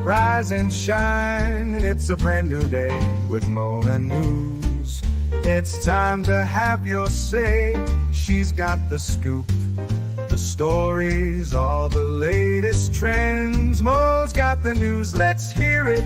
Rise and shine, it's a brand new day with Mona News. It's time to have your say. She's got the scoop, the stories, all the latest trends. Mo's got the news, let's hear it,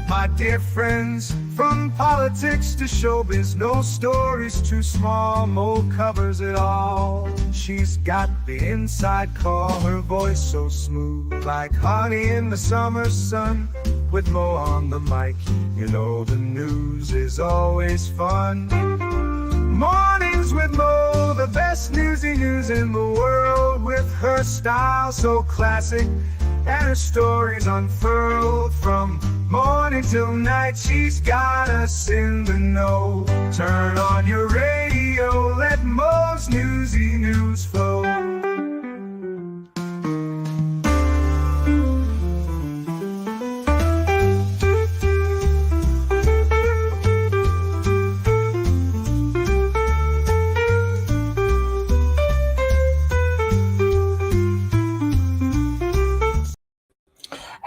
my dear friends. From politics to showbiz, no story's too small. Mo covers it all. She's got the inside call, her voice so smooth, like honey in the summer sun. With Mo on the mic, you know the news is always fun. Mornings with Mo, the best newsy news in the world. With her style so classic and her stories unfurled. From morning till night, she's got us in the know. Turn on your radio, let Mo's newsy news flow.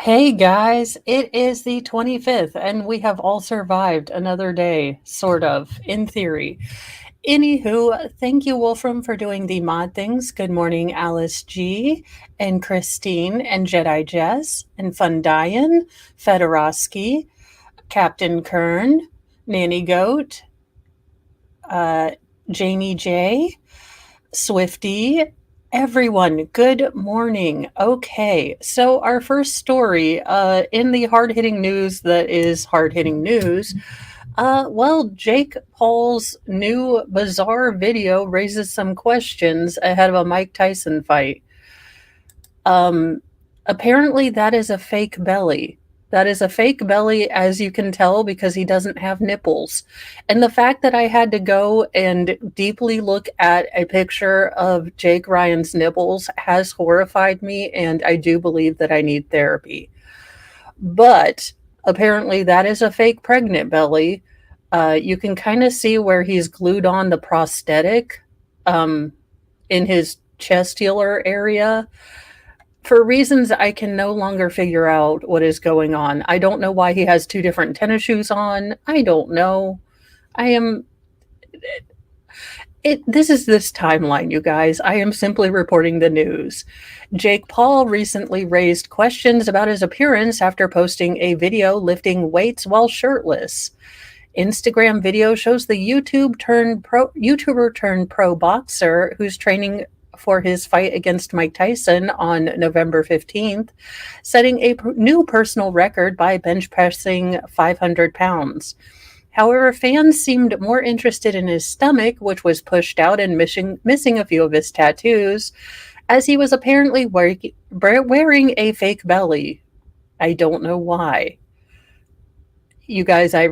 Hey guys, it is the 25th and we have all survived another day, sort of, in theory. Anywho, thank you, Wolfram, for doing the mod things. Good morning, Alice G, and Christine, and Jedi Jess, and Fundian, Fedorowski, Captain Kern, Nanny Goat, Janie J, Swifty. Everyone, good morning. Okay, so our first story in the hard-hitting news that is hard-hitting news. Jake Paul's new bizarre video raises some questions ahead of a Mike Tyson fight. Apparently that is a fake belly. That is a fake belly, as you can tell, because he doesn't have nipples. And the fact that I had to go and deeply look at a picture of Jake Ryan's nipples has horrified me, and I do believe that I need therapy. But apparently that is a fake pregnant belly. You can kind of see where he's glued on the prosthetic in his chesticular area. For reasons I can no longer figure out what is going on. I don't know why he has two different tennis shoes on. I don't know. This is this timeline, you guys. I am simply reporting the news. Jake Paul recently raised questions about his appearance after posting a video lifting weights while shirtless. Instagram video shows the YouTuber turned pro boxer who's training for his fight against Mike Tyson on November 15th, setting a new personal record by bench pressing 500 pounds. However, fans seemed more interested in his stomach, which was pushed out and missing a few of his tattoos, as he was apparently wearing a fake belly. I don't know why. You guys, I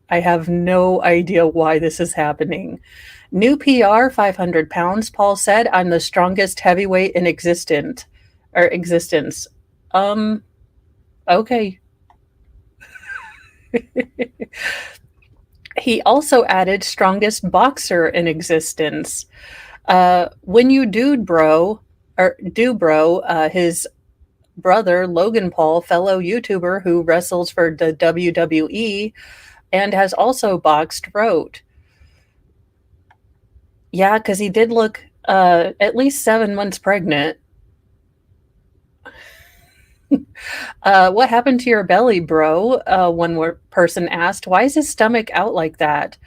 have no idea why this is happening. New PR, 500 pounds, Paul said, I'm the strongest heavyweight in existence. Okay. He also added strongest boxer in existence. When you do bro, his brother, Logan Paul, fellow YouTuber who wrestles for the WWE and has also boxed, wrote. Yeah, because he did look at least 7 months pregnant. What happened to your belly, bro? One person asked. Why is his stomach out like that?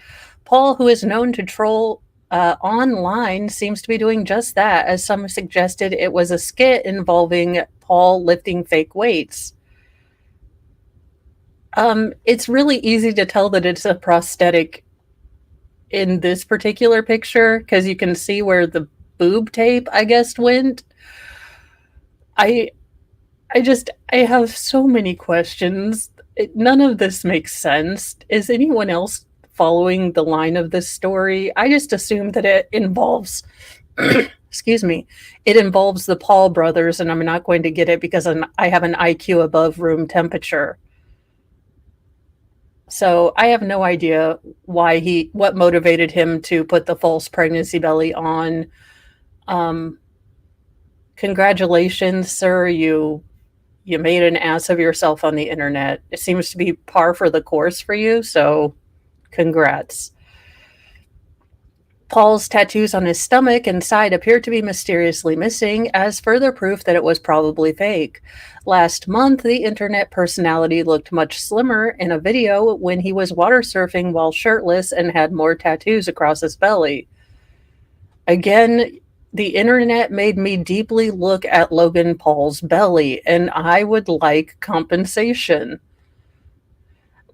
Paul, who is known to troll online, seems to be doing just that, as some suggested it was a skit involving Paul lifting fake weights. It's really easy to tell that it's a prosthetic in this particular picture, because you can see where the boob tape, I guess, went. I have so many questions. None of this makes sense. Is anyone else following the line of this story? I just assumed that it involves, excuse me, it involves the Paul brothers, and I'm not going to get it because I have an IQ above room temperature. So I have no idea what motivated him to put the false pregnancy belly on. Congratulations, sir. You you made an ass of yourself on the internet. It seems to be par for the course for you, so congrats. Paul's tattoos on his stomach and side appear to be mysteriously missing, as further proof that it was probably fake. Last month, the internet personality looked much slimmer in a video when he was water surfing while shirtless and had more tattoos across his belly. Again, the internet made me deeply look at Logan Paul's belly, and I would like compensation.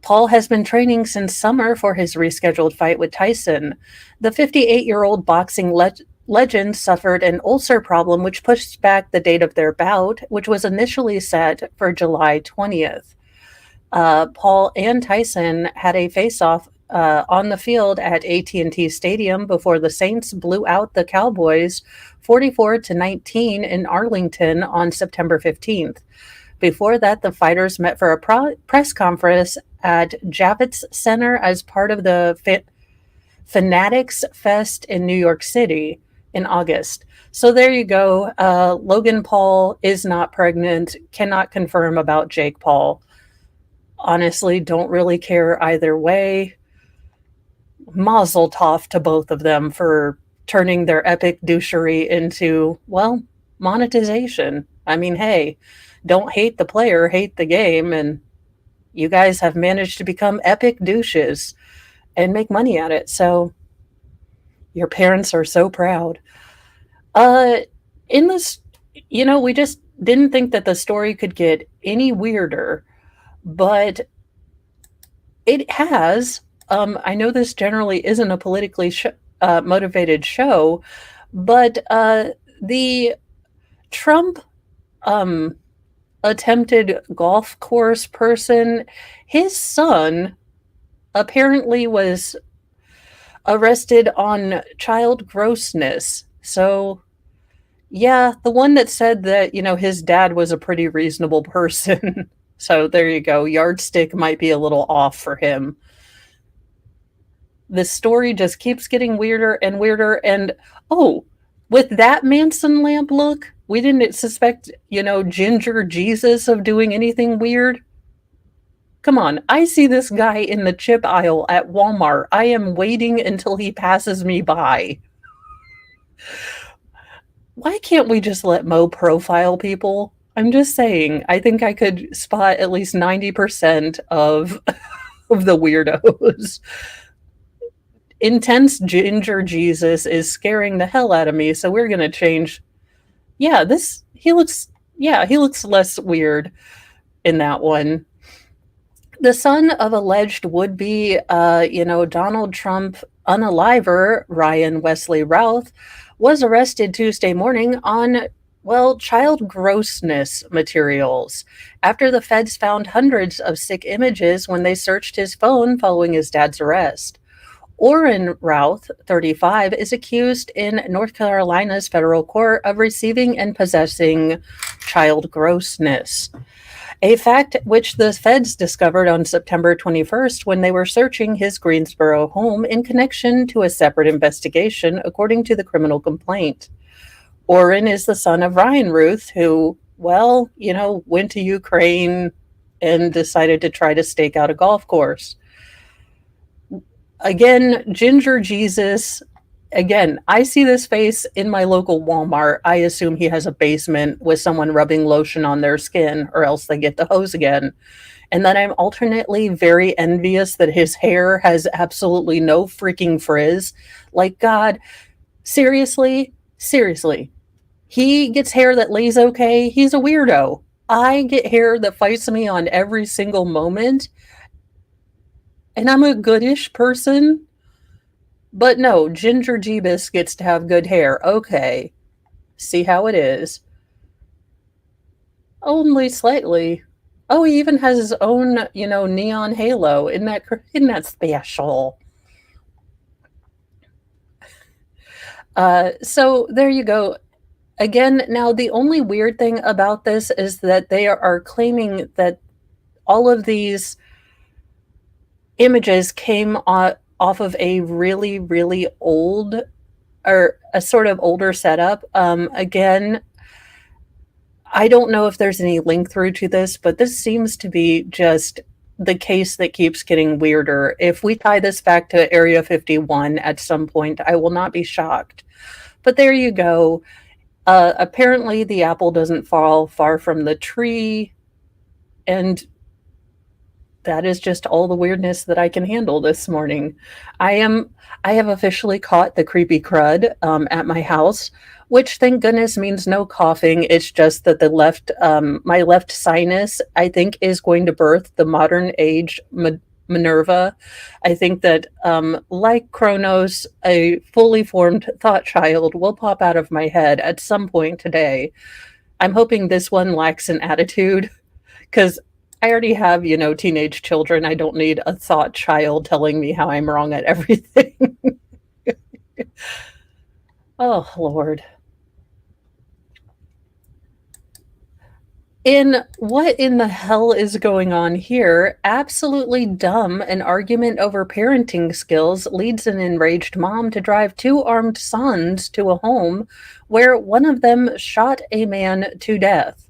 Paul has been training since summer for his rescheduled fight with Tyson. The 58-year-old boxing legend suffered an ulcer problem, which pushed back the date of their bout, which was initially set for July 20th. Paul and Tyson had a face-off on the field at AT&T Stadium before the Saints blew out the Cowboys 44-19 in Arlington on September 15th. Before that, the fighters met for a press conference at Javits Center as part of the Fanatics Fest in New York City in August. So there you go. Logan Paul is not pregnant, cannot confirm about Jake Paul. Honestly, don't really care either way. Mazel tov to both of them for turning their epic douchery into, well, monetization. I mean, hey, don't hate the player, hate the game, and you guys have managed to become epic douches and make money at it. So your parents are so proud. In this, we just didn't think that the story could get any weirder, but it has. I know this generally isn't a politically motivated show, but the Trump attempted golf course person, his son apparently was arrested on child grossness. So yeah, the one that said that, his dad was a pretty reasonable person. So there you go. Yardstick might be a little off for him. The story just keeps getting weirder and weirder. And with that Manson lamp look, we didn't suspect, Ginger Jesus of doing anything weird. Come on, I see this guy in the chip aisle at Walmart. I am waiting until he passes me by. Why can't we just let Mo profile people? I'm just saying, I think I could spot at least 90% of the weirdos. Intense Ginger Jesus is scaring the hell out of me, so we're going to change. Yeah, he looks less weird in that one. The son of alleged would-be, Donald Trump unaliver, Ryan Wesley Routh, was arrested Tuesday morning on, child grossness materials after the feds found hundreds of sick images when they searched his phone following his dad's arrest. Orrin Routh, 35, is accused in North Carolina's federal court of receiving and possessing child grossness, a fact which the feds discovered on September 21st when they were searching his Greensboro home in connection to a separate investigation, according to the criminal complaint. Orrin is the son of Ryan Routh, who, went to Ukraine and decided to try to stake out a golf course. Again, Ginger Jesus. Again, I see this face in my local Walmart. I assume he has a basement with someone rubbing lotion on their skin, or else they get the hose again. And then I'm alternately very envious that his hair has absolutely no freaking frizz. Like, God, seriously, he gets hair that lays okay. He's a weirdo. I get hair that fights me on every single moment. And I'm a goodish person. But no, Ginger Jeebus gets to have good hair. Okay. See how it is. Only slightly. Oh, he even has his own, neon halo. Isn't that special? So there you go. Again, now the only weird thing about this is that they are claiming that all of these images came off of a really, really old, or a sort of older setup. Again, I don't know if there's any link through to this, but this seems to be just the case that keeps getting weirder. If we tie this back to Area 51 at some point, I will not be shocked. But there you go. Apparently, the apple doesn't fall far from the tree, and that is just all the weirdness that I can handle this morning. I am I have officially caught the creepy crud at my house, which thank goodness means no coughing. It's just that my left sinus, I think, is going to birth the modern age Minerva. I think that, like Kronos, a fully formed thought child will pop out of my head at some point today. I'm hoping this one lacks an attitude because I already have, teenage children. I don't need a thought child telling me how I'm wrong at everything. Oh, Lord. What in the hell is going on here? Absolutely dumb. An argument over parenting skills leads an enraged mom to drive two armed sons to a home where one of them shot a man to death.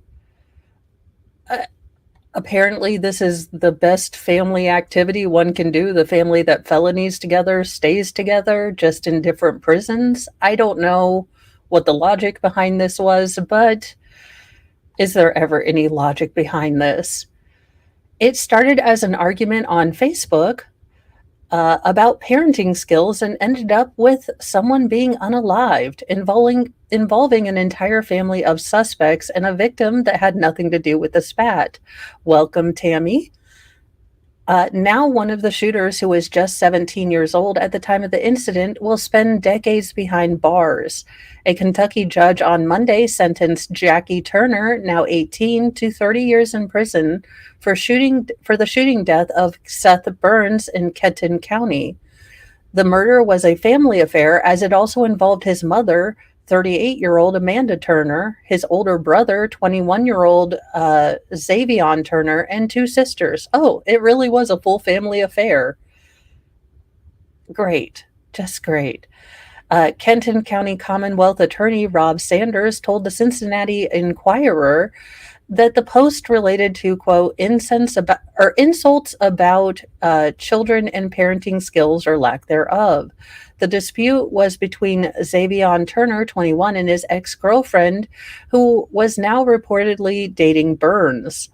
Apparently, this is the best family activity one can do. The family that felonies together stays together, just in different prisons. I don't know what the logic behind this was, but is there ever any logic behind this? It started as an argument on Facebook about parenting skills and ended up with someone being unalived, involving an entire family of suspects and a victim that had nothing to do with the spat. Welcome, Tammy. Now, one of the shooters, who was just 17 years old at the time of the incident, will spend decades behind bars. A Kentucky judge on Monday sentenced Jackie Turner, now 18, to 30 years in prison for the shooting death of Seth Burns in Kenton County. The murder was a family affair, as it also involved his mother, 38-year-old Amanda Turner, his older brother, 21-year-old Xavion Turner, and two sisters. Oh, it really was a full family affair. Great. Just great. Kenton County Commonwealth Attorney Rob Sanders told the Cincinnati Enquirer that the post related to, quote, insults about children and parenting skills or lack thereof. The dispute was between Xavion Turner, 21, and his ex-girlfriend, who was now reportedly dating Burns.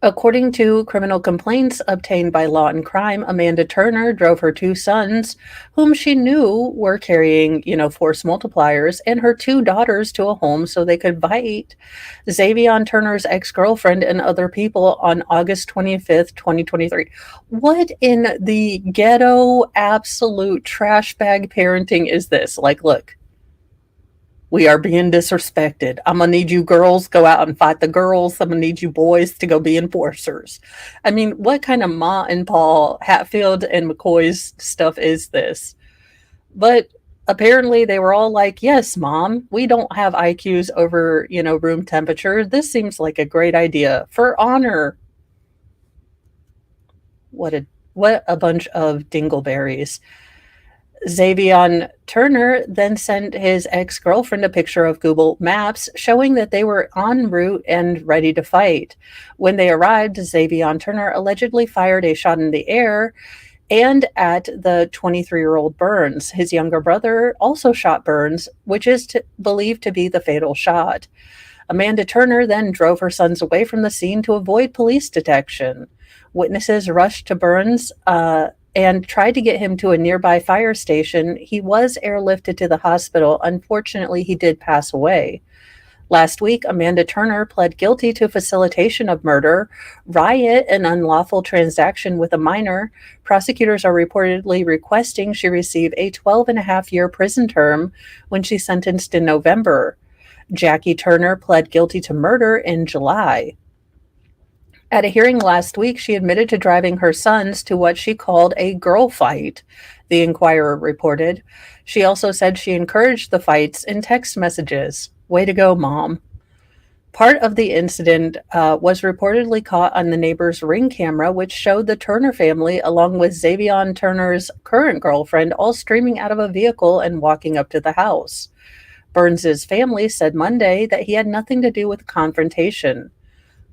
According to criminal complaints obtained by Law and Crime, Amanda Turner drove her two sons, whom she knew were carrying, force multipliers, and her two daughters to a home so they could bite Xavion Turner's ex-girlfriend and other people on August 25th, 2023. What in the ghetto absolute trash bag parenting is this? Like, look. We are being disrespected. I'm going to need you girls go out and fight the girls. I'm going to need you boys to go be enforcers. I mean, what kind of Ma and Paul, Hatfield and McCoy's stuff is this? But apparently they were all like, yes, Mom, we don't have IQs over, room temperature. This seems like a great idea for honor. What a bunch of dingleberries. Xavion Turner then sent his ex-girlfriend a picture of Google Maps showing that they were en route and ready to fight. When they arrived, Xavion Turner allegedly fired a shot in the air and at the 23-year-old Burns. His younger brother also shot Burns, which is believed to be the fatal shot. Amanda Turner then drove her sons away from the scene to avoid police detection. Witnesses rushed to Burns and tried to get him to a nearby fire station. He was airlifted to the hospital. Unfortunately, he did pass away. Last week, Amanda Turner pled guilty to facilitation of murder, riot, and unlawful transaction with a minor. Prosecutors are reportedly requesting she receive a 12-and-a-half-year prison term when she's sentenced in November. Jackie Turner pled guilty to murder in July. At a hearing last week, she admitted to driving her sons to what she called a girl fight, the Enquirer reported. She also said she encouraged the fights in text messages. Way to go, Mom. Part of the incident was reportedly caught on the neighbor's Ring camera, which showed the Turner family, along with Xavion Turner's current girlfriend, all streaming out of a vehicle and walking up to the house. Burns's family said Monday that he had nothing to do with the confrontation.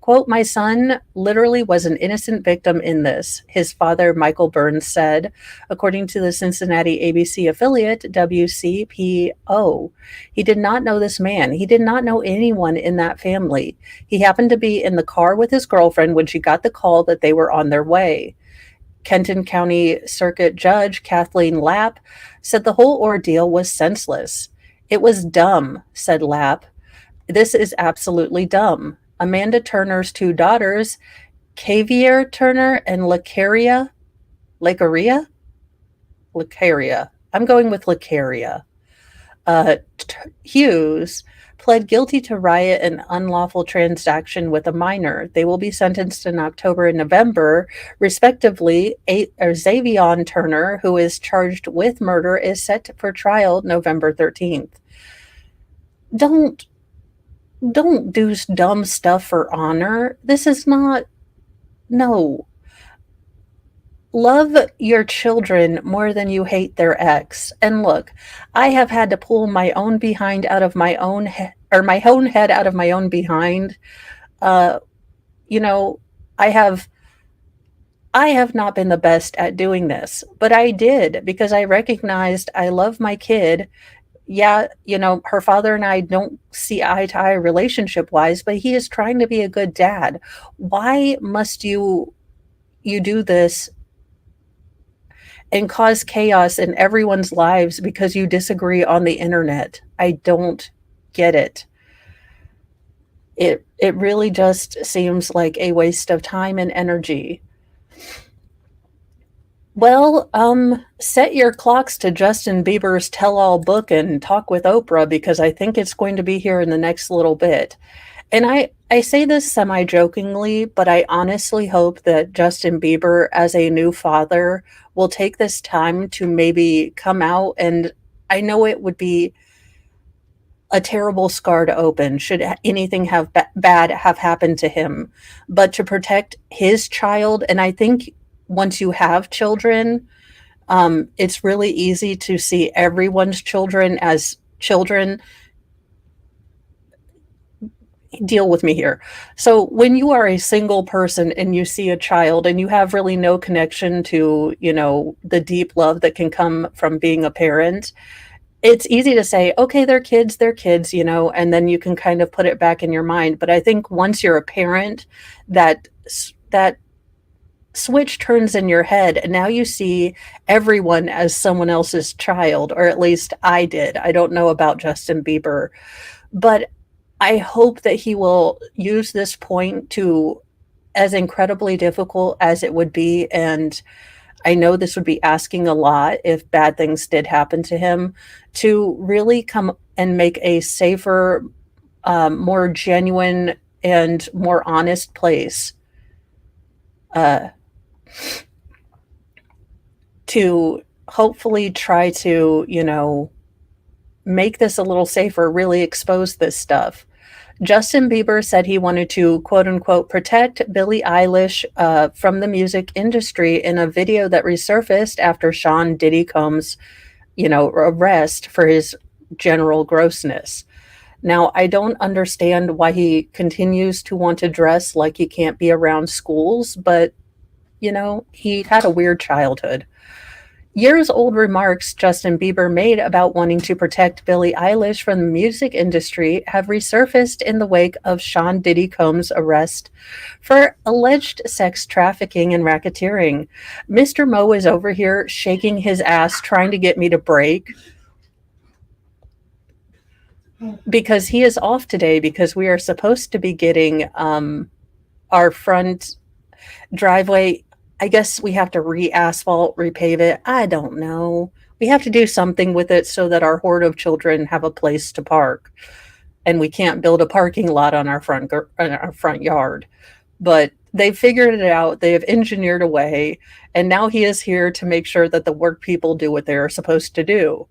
Quote, "My son literally was an innocent victim in this," his father, Michael Burns, said, according to the Cincinnati ABC affiliate WCPO. "He did not know this man. He did not know anyone in that family. He happened to be in the car with his girlfriend when she got the call that they were on their way." Kenton County Circuit Judge Kathleen Lapp said the whole ordeal was senseless. "It was dumb," said Lapp. "This is absolutely dumb." Amanda Turner's two daughters, Kavier Turner and Lacaria, I'm going with Lacaria, Hughes, pled guilty to riot and unlawful transaction with a minor. They will be sentenced in October and November, respectively. Xavion Turner, who is charged with murder, is set for trial November 13th. Don't do dumb stuff for honor. This is not, no. Love your children more than you hate their ex. And look, I have had to pull my own behind out of my own my own head out of my own behind. You know, I have not been the best at doing this, but I did because I recognized I love my kid. Yeah, her father and I don't see eye to eye relationship wise, but he is trying to be a good dad. Why must you do this and cause chaos in everyone's lives because you disagree on the internet? I don't get it. It really just seems like a waste of time and energy. Well, set your clocks to Justin Bieber's tell-all book and talk with Oprah, because I think it's going to be here in the next little bit. And I say this semi-jokingly, but I honestly hope that Justin Bieber, as a new father, will take this time to maybe come out. And I know it would be a terrible scar to open should anything bad have happened to him, but to protect his child. And I think once you have children, it's really easy to see everyone's children as children. Deal with me here. So when you are a single person and you see a child and you have really no connection to, the deep love that can come from being a parent, it's easy to say, okay, they're kids, and then you can kind of put it back in your mind. But I think once you're a parent, that switch turns in your head, and now you see everyone as someone else's child, or at least I did. I don't know about Justin Bieber, but I hope that he will use this point to, as incredibly difficult as it would be, and I know this would be asking a lot if bad things did happen to him, to really come and make a safer, more genuine, and more honest place to hopefully try to, make this a little safer, really expose this stuff. Justin Bieber said he wanted to, quote unquote, protect Billie Eilish from the music industry in a video that resurfaced after Sean Diddy Combs, arrest for his general grossness. Now, I don't understand why he continues to want to dress like he can't be around schools, but, he had a weird childhood. Years-old remarks Justin Bieber made about wanting to protect Billie Eilish from the music industry have resurfaced in the wake of Sean Diddy Combs' arrest for alleged sex trafficking and racketeering. Mr. Mo is over here shaking his ass trying to get me to break because he is off today, because we are supposed to be getting our front driveway. I guess we have to re-asphalt, repave it. I don't know. We have to do something with it so that our horde of children have a place to park, and we can't build a parking lot on our front yard. But they've figured it out. They have engineered a way, and now he is here to make sure that the work people do what they're supposed to do.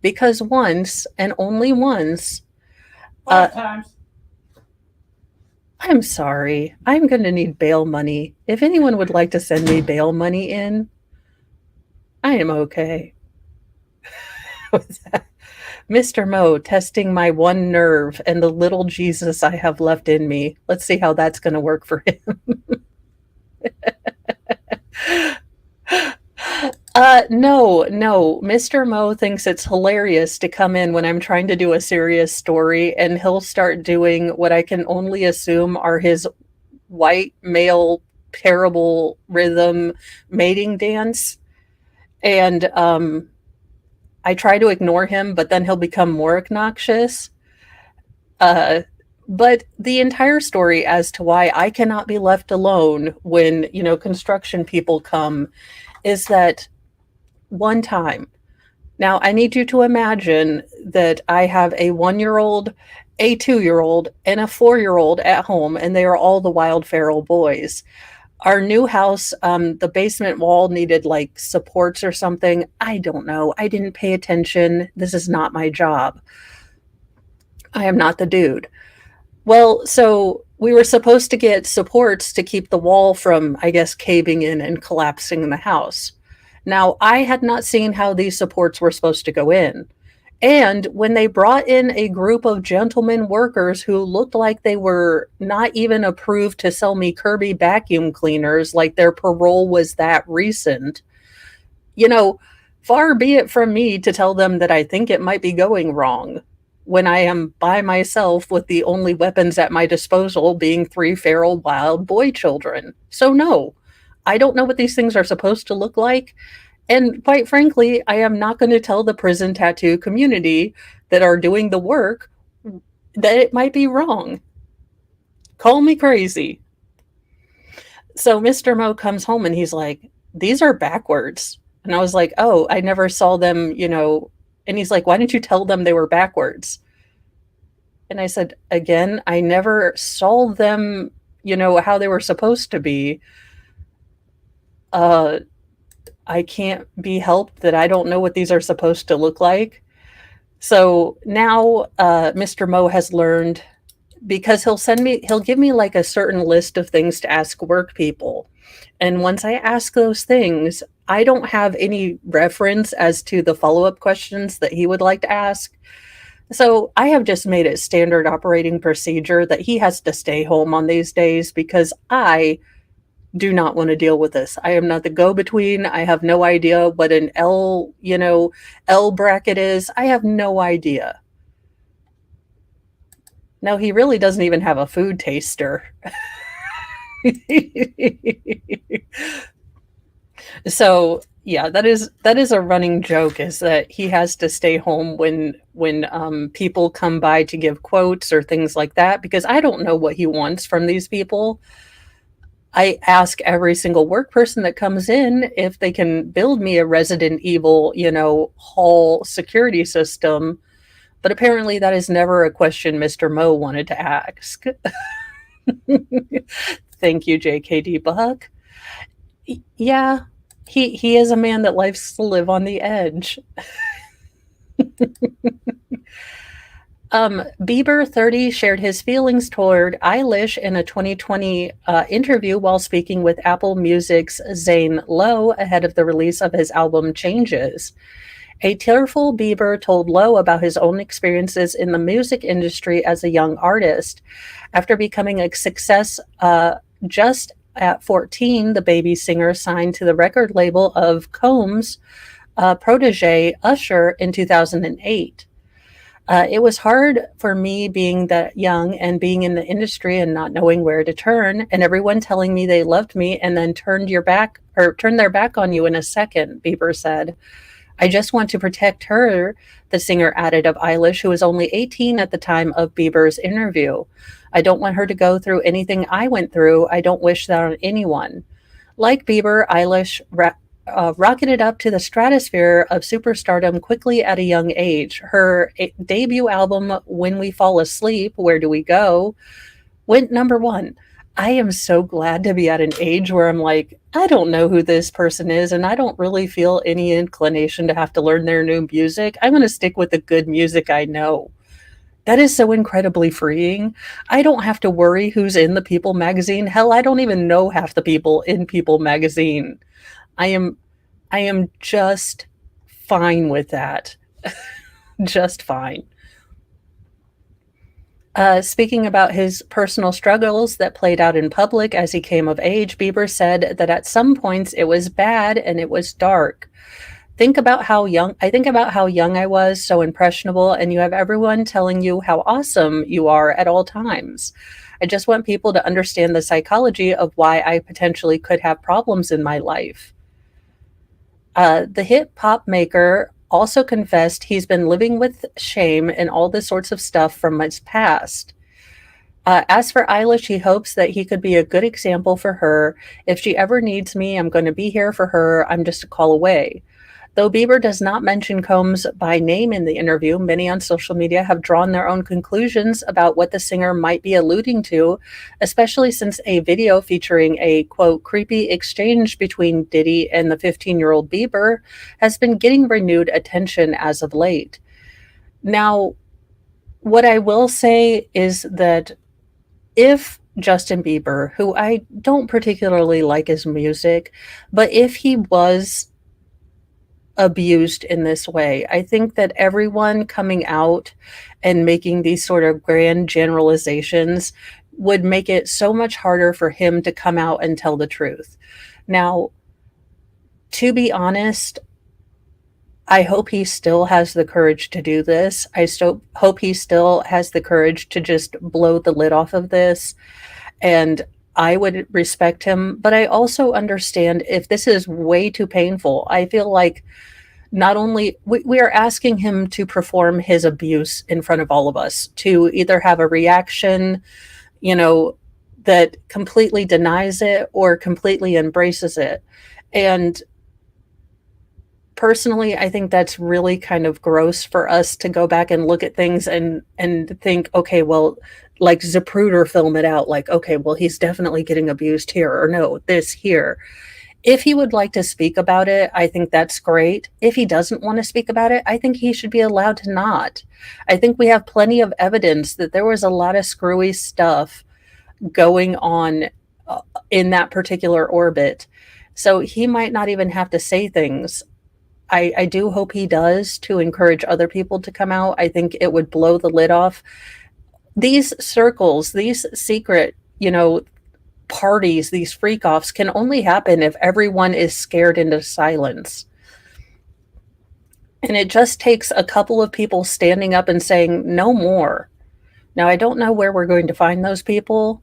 Because once, and only once, 5 times. I'm sorry. I'm going to need bail money. If anyone would like to send me bail money in, I am okay with that. Mr. Mo testing my one nerve and the little Jesus I have left in me. Let's see how that's going to work for him. No. Mr. Mo thinks it's hilarious to come in when I'm trying to do a serious story, and he'll start doing what I can only assume are his white male terrible rhythm mating dance. And I try to ignore him, but then he'll become more obnoxious. But the entire story as to why I cannot be left alone when, construction people come is that one time. Now, I need you to imagine that I have a 1-year-old, a 2-year-old, and a 4-year-old at home, and they are all the wild feral boys. Our new house, the basement wall needed like supports or something. I don't know. I didn't pay attention. This is not my job. I am not the dude. Well, so we were supposed to get supports to keep the wall from, I guess, caving in and collapsing in the house. Now, I had not seen how these supports were supposed to go in. And when they brought in a group of gentlemen workers who looked like they were not even approved to sell me Kirby vacuum cleaners, like their parole was that recent, far be it from me to tell them that I think it might be going wrong when I am by myself with the only weapons at my disposal being 3 feral wild boy children. So no, I don't know what these things are supposed to look like. And quite frankly, I am not going to tell the prison tattoo community that are doing the work that it might be wrong. Call me crazy. So Mr. Mo comes home and he's like, these are backwards. And I was like, oh, I never saw them, And he's like, why didn't you tell them they were backwards? And I said, again, I never saw them, how they were supposed to be. I can't be helped that I don't know what these are supposed to look like. So now Mr. Mo has learned, because he'll give me like a certain list of things to ask work people. And once I ask those things, I don't have any reference as to the follow-up questions that he would like to ask. So I have just made it standard operating procedure that he has to stay home on these days because I do not want to deal with this. I am not the go-between. I have no idea what an L bracket is. I have no idea. No, he really doesn't even have a food taster. So yeah, that is a running joke, is that he has to stay home when people come by to give quotes or things like that, because I don't know what he wants from these people. I ask every single work person that comes in if they can build me a Resident Evil, hall security system. But apparently that is never a question Mr. Mo wanted to ask. Thank you, JKD Buck. Yeah, he is a man that likes to live on the edge. Bieber, 30, shared his feelings toward Eilish in a 2020 interview while speaking with Apple Music's Zane Lowe ahead of the release of his album Changes. A tearful Bieber told Lowe about his own experiences in the music industry as a young artist. After becoming a success just at 14, the baby singer signed to the record label of Combs' protege Usher in 2008. It was hard for me being that young and being in the industry and not knowing where to turn, and everyone telling me they loved me and then turned their back on you in a second, Bieber said. I just want to protect her, the singer added of Eilish, who was only 18 at the time of Bieber's interview. I don't want her to go through anything I went through. I don't wish that on anyone. Like Bieber, Eilish rocketed up to the stratosphere of superstardom quickly at a young age. Her debut album, When We Fall Asleep, Where Do We Go, went number 1. I am so glad to be at an age where I'm like, I don't know who this person is, and I don't really feel any inclination to have to learn their new music. I'm going to stick with the good music I know. That is so incredibly freeing. I don't have to worry who's in the People magazine. Hell, I don't even know half the people in People magazine. I am just fine with that. just fine. Speaking about his personal struggles that played out in public as he came of age, Bieber said that at some points it was bad and it was dark. I think about how young I was, so impressionable, and you have everyone telling you how awesome you are at all times. I just want people to understand the psychology of why I potentially could have problems in my life. The hip hop maker also confessed he's been living with shame and all this sorts of stuff from his past. As for Eilish, he hopes that he could be a good example for her. If she ever needs me, I'm going to be here for her. I'm just a call away. Though Bieber does not mention Combs by name in the interview, many on social media have drawn their own conclusions about what the singer might be alluding to, especially since a video featuring a, quote, creepy exchange between Diddy and the 15-year-old Bieber has been getting renewed attention as of late. Now, what I will say is that if Justin Bieber, who I don't particularly like his music, but if he was abused in this way, I think that everyone coming out and making these sort of grand generalizations would make it so much harder for him to come out and tell the truth. Now, to be honest, I hope he still has the courage to do this. I still hope he still has the courage to just blow the lid off of this. And I would respect him, but I also understand if this is way too painful. I feel like not only we are asking him to perform his abuse in front of all of us, to either have a reaction, that completely denies it or completely embraces it. And personally, I think that's really kind of gross for us to go back and look at things and think, okay, well, like Zapruder film it out, like, okay, well, he's definitely getting abused here, or no, this here. If he would like to speak about it, I think that's great. If he doesn't want to speak about it, I think he should be allowed to not. I think we have plenty of evidence that there was a lot of screwy stuff going on in that particular orbit. So he might not even have to say things. I do hope he does, to encourage other people to come out. I think it would blow the lid off. These circles, these secret, parties, these freak-offs can only happen if everyone is scared into silence. And it just takes a couple of people standing up and saying, no more. Now, I don't know where we're going to find those people,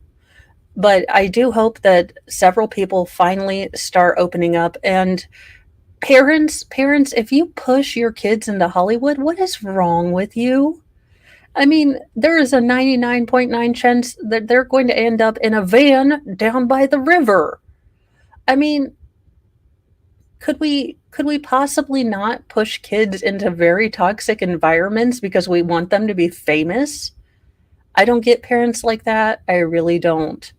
but I do hope that several people finally start opening up. And parents, if you push your kids into Hollywood, what is wrong with you? I mean, there is a 99.9 chance that they're going to end up in a van down by the river. I mean, could we possibly not push kids into very toxic environments because we want them to be famous? I don't get parents like that. I really don't.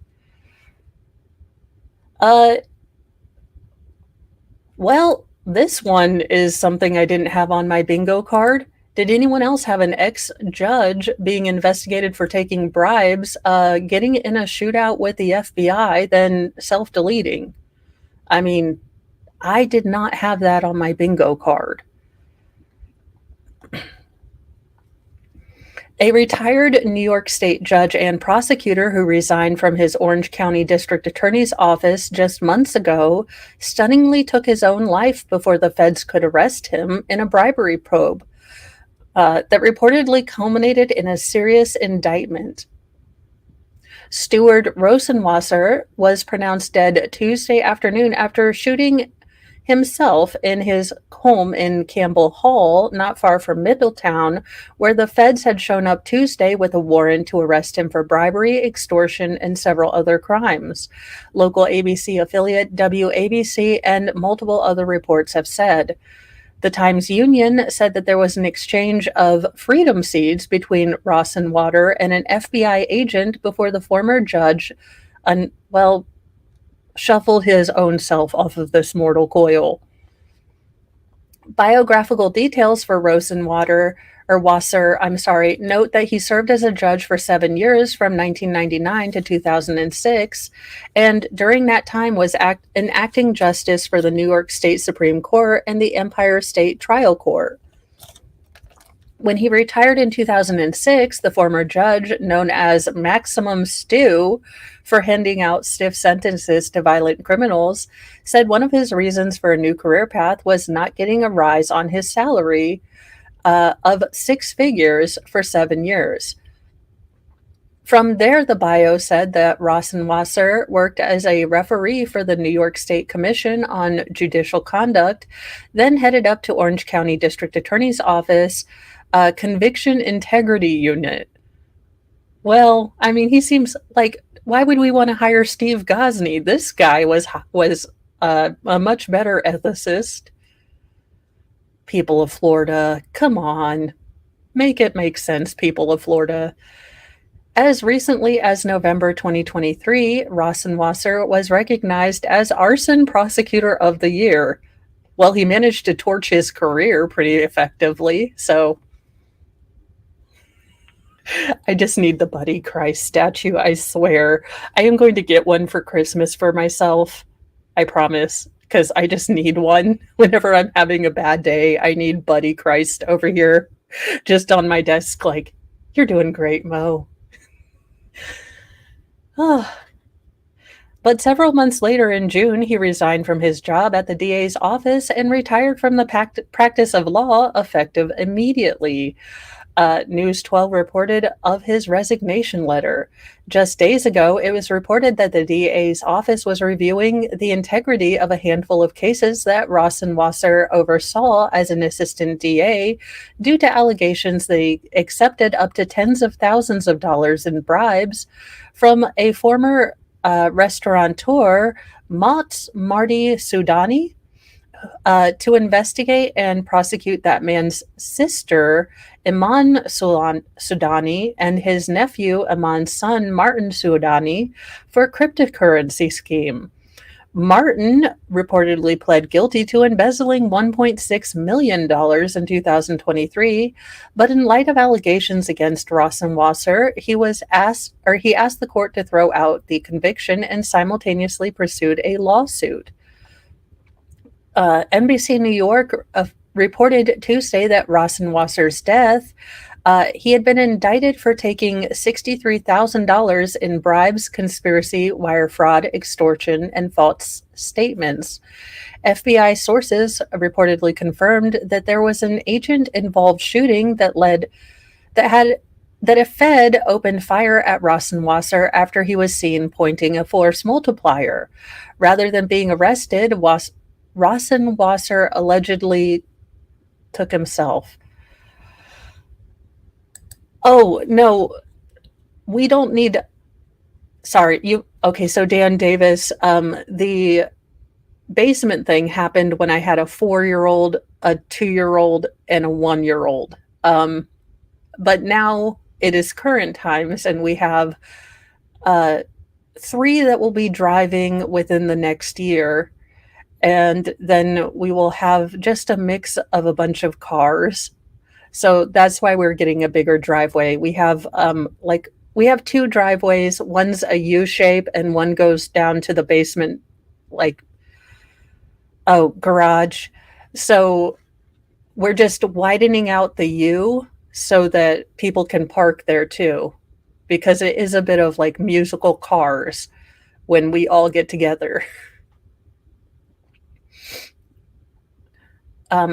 Well, this one is something I didn't have on my bingo card. Did anyone else have an ex-judge being investigated for taking bribes, getting in a shootout with the FBI, then self-deleting? I mean, I did not have that on my bingo card. A retired New York State judge and prosecutor who resigned from his Orange County District Attorney's office just months ago stunningly took his own life before the feds could arrest him in a bribery probe that reportedly culminated in a serious indictment. Stuart Rosenwasser was pronounced dead Tuesday afternoon after shooting himself in his home in Campbell Hall, not far from Middletown, where the feds had shown up Tuesday with a warrant to arrest him for bribery, extortion, and several other crimes. Local ABC affiliate WABC and multiple other reports have said. The Times-Union said that there was an exchange of freedom seeds between Rosenwater and an FBI agent before the former judge, shuffled his own self off of this mortal coil. Biographical details for Wasser, note that he served as a judge for 7 years from 1999 to 2006, and during that time was enacting justice for the New York State Supreme Court and the Empire State Trial Court. When he retired in 2006, the former judge, known as Maximum Stew for handing out stiff sentences to violent criminals, said one of his reasons for a new career path was not getting a rise on his salary of 6 figures for 7 years. From there, the bio said that Rosenwasser worked as a referee for the New York State Commission on Judicial Conduct, then headed up to Orange County District Attorney's Office, Conviction Integrity Unit. Well, I mean, he seems like, why would we want to hire Steve Gosney? This guy was a much better ethicist. People of Florida, come on. Make it make sense, people of Florida. As recently as November 2023, Rosenwasser was recognized as Arson Prosecutor of the Year. Well, he managed to torch his career pretty effectively, so I just need the Buddy Christ statue, I swear. I am going to get one for Christmas for myself. I promise, because I just need one. Whenever I'm having a bad day, I need Buddy Christ over here, just on my desk, like, you're doing great, Mo. But several months later in June, he resigned from his job at the DA's office and retired from the practice of law effective immediately. News 12 reported of his resignation letter. Just days ago, it was reported that the DA's office was reviewing the integrity of a handful of cases that Rosenwasser oversaw as an assistant DA due to allegations they accepted up to tens of thousands of dollars in bribes from a former restaurateur, Marty Soudani, to investigate and prosecute that man's sister, Iman Soudani, and his nephew, Iman's son, Martin Soudani, for a cryptocurrency scheme. Martin reportedly pled guilty to embezzling $1.6 million in 2023, but in light of allegations against Rosenwasser, he asked the court to throw out the conviction and simultaneously pursued a lawsuit. NBC New York reported Tuesday that Rosenwasser's death, he had been indicted for taking $63,000 in bribes, conspiracy, wire fraud, extortion, and false statements. FBI sources reportedly confirmed that there was an agent-involved shooting that a Fed opened fire at Rosenwasser after he was seen pointing a force multiplier. Rather than being arrested, Rosenwasser allegedly took himself. Oh, no, we don't need... Sorry, okay, so Dan Davis, the basement thing happened when I had a 4-year-old, a 2-year-old, and a 1-year-old. But now it is current times, and we have 3 that will be driving within the next year. And then we will have just a mix of a bunch of cars. So that's why we're getting a bigger driveway. We have we have 2 driveways. One's a U shape and one goes down to the basement, garage. So we're just widening out the U so that people can park there too, because it is a bit of like musical Cars when we all get together.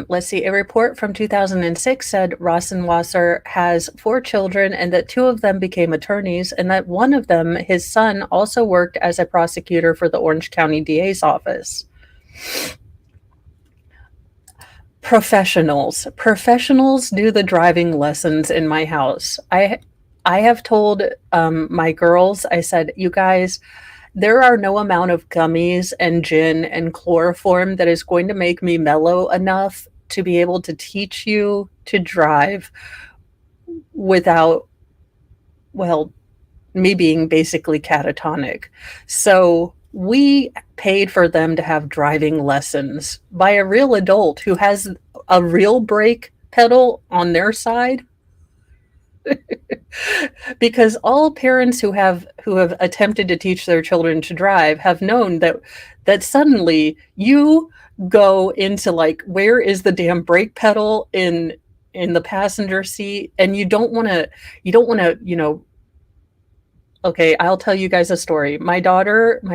Let's see. A report from 2006 said Rosenwasser has 4 children and that 2 of them became attorneys, and that one of them, his son, also worked as a prosecutor for the Orange County DA's office. Professionals do the driving lessons in my house. I have told my girls, I said, you guys, there are no amount of gummies and gin and chloroform that is going to make me mellow enough to be able to teach you to drive without, me being basically catatonic. So we paid for them to have driving lessons by a real adult who has a real brake pedal on their side. Because all parents who have attempted to teach their children to drive have known that suddenly you go into like, where is the damn brake pedal in in the passenger seat, and you don't want to. Okay, I'll tell you guys a story. My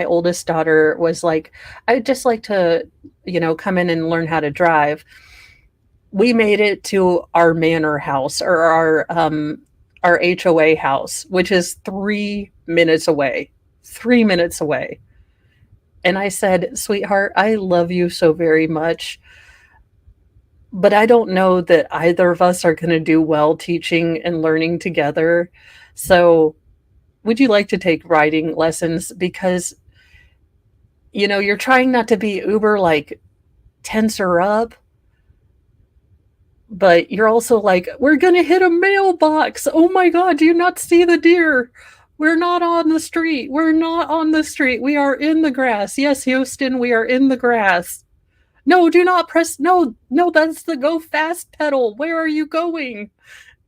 oldest daughter was like, I'd just like to, come in and learn how to drive. We made it to our manor house, or our HOA house, which is 3 minutes away. 3 minutes away. And I said, "Sweetheart, I love you so very much, but I don't know that either of us are going to do well teaching and learning together. So, would you like to take riding lessons? Because, you're trying not to be uber like tense her up, but you're also like, we're going to hit a mailbox. Oh my God, do you not see the deer? We're not on the street. We're not on the street. We are in the grass. Yes, Houston, we are in the grass. No, do not press. No, no, that's the go fast pedal. Where are you going?"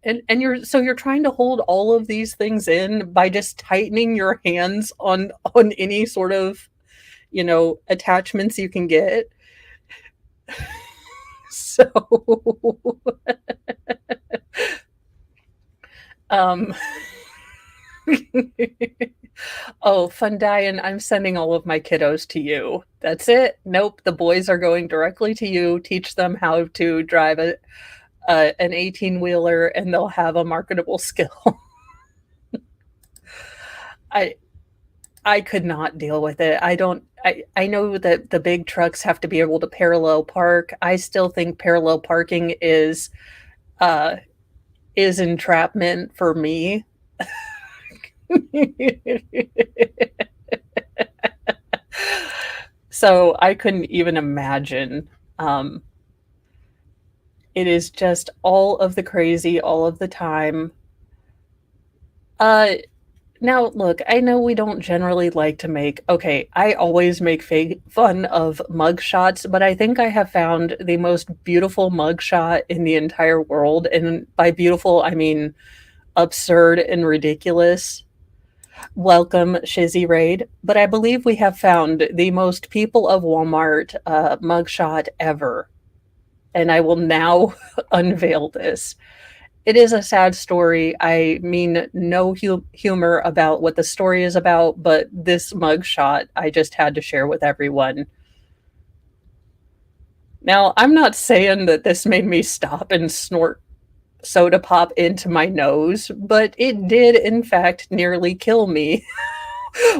And you're trying to hold all of these things in by just tightening your hands on any sort of, attachments you can get. So um oh, Fundian, I'm sending all of my kiddos to you. That's it. Nope, the boys are going directly to you. Teach them how to drive an 18-wheeler, and they'll have a marketable skill. I I could not deal with it. I know that the big trucks have to be able to parallel park. I still think parallel parking uh is entrapment for me. So I couldn't even imagine. Um, it is just all of the crazy all of the time. Uh, Now, look, I know we don't generally like to okay, I always make fun of mug shots, but I think I have found the most beautiful mug shot in the entire world. And by beautiful, I mean absurd and ridiculous. Welcome, Shizzy Raid. But I believe we have found the most people of Walmart mugshot ever. And I will now unveil this. It is a sad story. I mean, no humor about what the story is about, but this mugshot I just had to share with everyone. Now, I'm not saying that this made me stop and snort soda pop into my nose, but it did, in fact, nearly kill me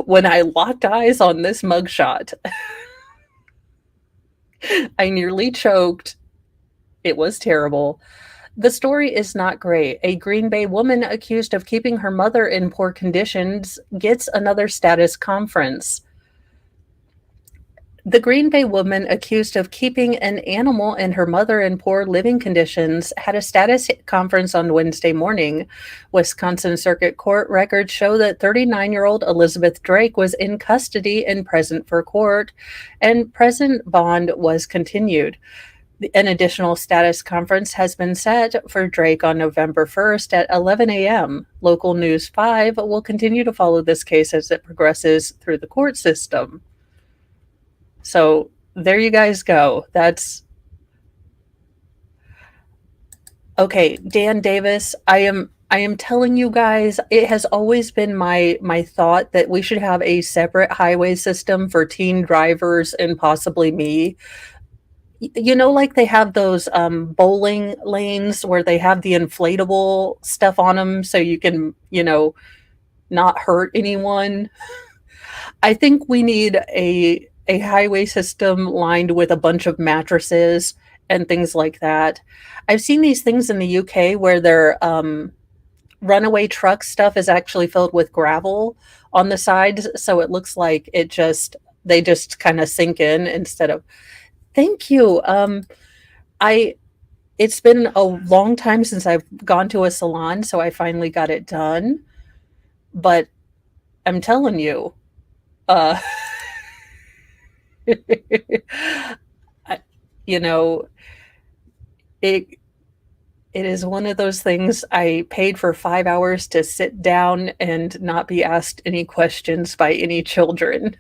when I locked eyes on this mugshot. I nearly choked. It was terrible. The story is not great. A Green Bay woman accused of keeping her mother in poor conditions gets another status conference. The Green Bay woman accused of keeping an animal and her mother in poor living conditions had a status conference on Wednesday morning. Wisconsin Circuit Court records show that 39-year-old Elizabeth Drake was in custody and present for court, and present bond was continued. An additional status conference has been set for Drake on November 1st at 11 a.m. Local News 5 will continue to follow this case as it progresses through the court system. So there you guys go. That's okay. Dan Davis, I am telling you guys, it has always been my thought that we should have a separate highway system for teen drivers and possibly me. Like they have those bowling lanes where they have the inflatable stuff on them so you can, not hurt anyone. I think we need a highway system lined with a bunch of mattresses and things like that. I've seen these things in the UK where their runaway truck stuff is actually filled with gravel on the sides, so it looks like they just kind of sink in instead of. Thank you. It's been a long time since I've gone to a salon, so I finally got it done. But I'm telling you, uh, you know, it is one of those things. I paid for 5 hours to sit down and not be asked any questions by any children.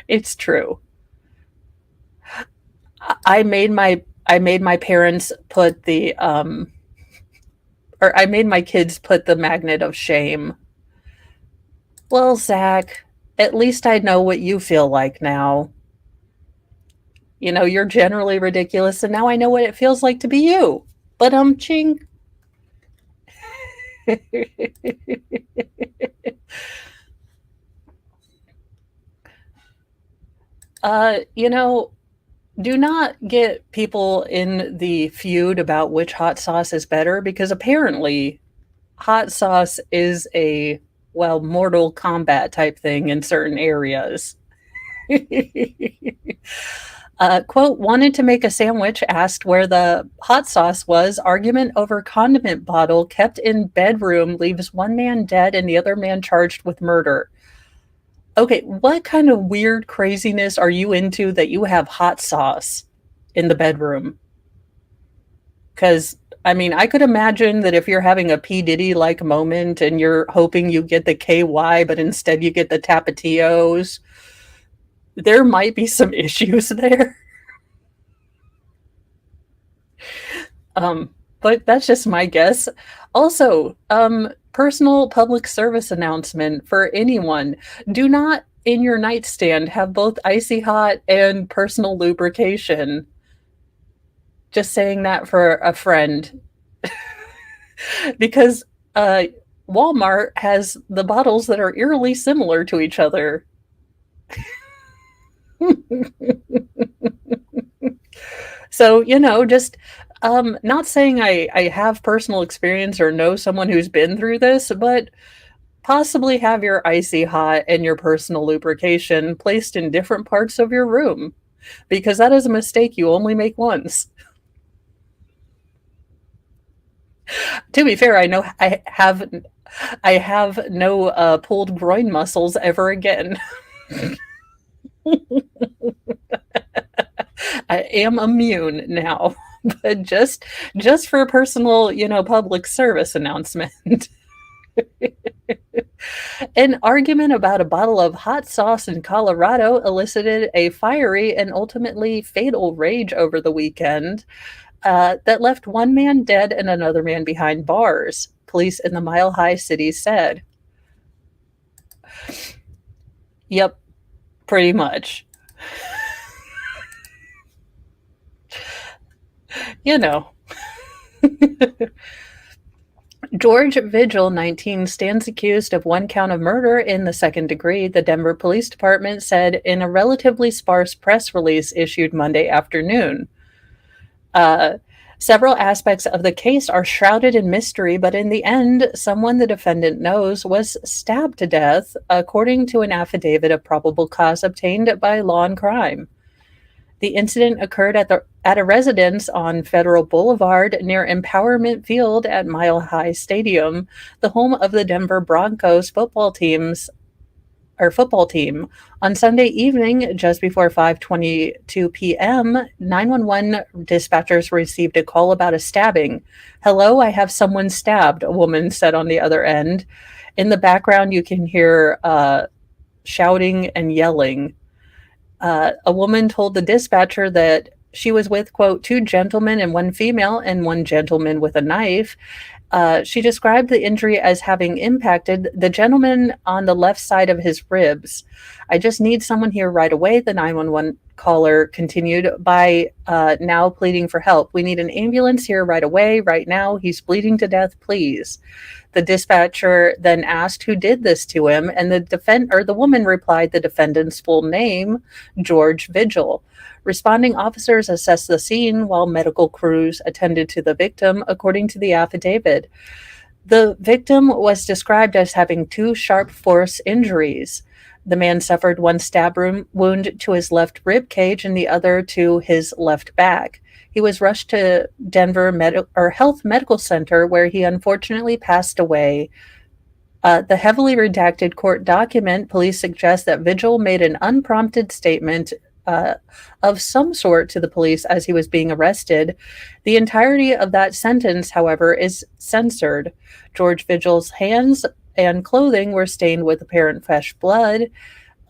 It's true. I I made my parents put I made my kids put the magnet of shame. Well, Zach, at least I know what you feel like now. You're generally ridiculous, and now I know what it feels like to be you. But ching. Do not get people in the feud about which hot sauce is better, because apparently hot sauce is a, well, Mortal Kombat type thing in certain areas. Quote, wanted to make a sandwich, asked where the hot sauce was, argument over condiment bottle kept in bedroom leaves one man dead and the other man charged with murder. Okay, what kind of weird craziness are you into that you have hot sauce in the bedroom? Because, I mean, I could imagine that if you're having a P. Diddy-like moment and you're hoping you get the KY, but instead you get the Tapatios, there might be some issues there. But that's just my guess. Also, personal public service announcement for anyone. Do not, in your nightstand, have both icy hot and personal lubrication. Just saying that for a friend. Because Walmart has the bottles that are eerily similar to each other. So, just not saying I have personal experience or know someone who's been through this, but possibly have your icy hot and your personal lubrication placed in different parts of your room, because that is a mistake you only make once. To be fair, I know I have no pulled groin muscles ever again. I am immune now, but just for a personal, public service announcement. An argument about a bottle of hot sauce in Colorado elicited a fiery and ultimately fatal rage over the weekend that left one man dead and another man behind bars, police in the Mile High city said. Yep, pretty much. George Vigil, 19, stands accused of one count of murder in the second degree, the Denver Police Department said in a relatively sparse press release issued Monday afternoon. Several aspects of the case are shrouded in mystery, but in the end, someone the defendant knows was stabbed to death, according to an affidavit of probable cause obtained by Law and Crime. The incident occurred at a residence on Federal Boulevard near Empowerment Field at Mile High Stadium, the home of the Denver Broncos football team. On Sunday evening, just before 5:22 p.m., 911 dispatchers received a call about a stabbing. "Hello, I have someone stabbed," a woman said on the other end. In the background, you can hear shouting and yelling. A woman told the dispatcher that she was with, quote, two gentlemen and one female and one gentleman with a knife. She described the injury as having impacted the gentleman on the left side of his ribs. "I just need someone here right away," the 911 caller continued, by now pleading for help. "We need an ambulance here right away, right now. He's bleeding to death, please." The dispatcher then asked who did this to him, and the woman replied the defendant's full name, George Vigil. Responding officers assessed the scene while medical crews attended to the victim, according to the affidavit. The victim was described as having two sharp force injuries. The man suffered one stab wound to his left rib cage and the other to his left back. He was rushed to Denver Health Medical Center, where he unfortunately passed away. The heavily redacted court document, police suggest that Vigil made an unprompted statement of some sort to the police as he was being arrested. The entirety of that sentence, however, is censored. George Vigil's hands and clothing were stained with apparent fresh blood.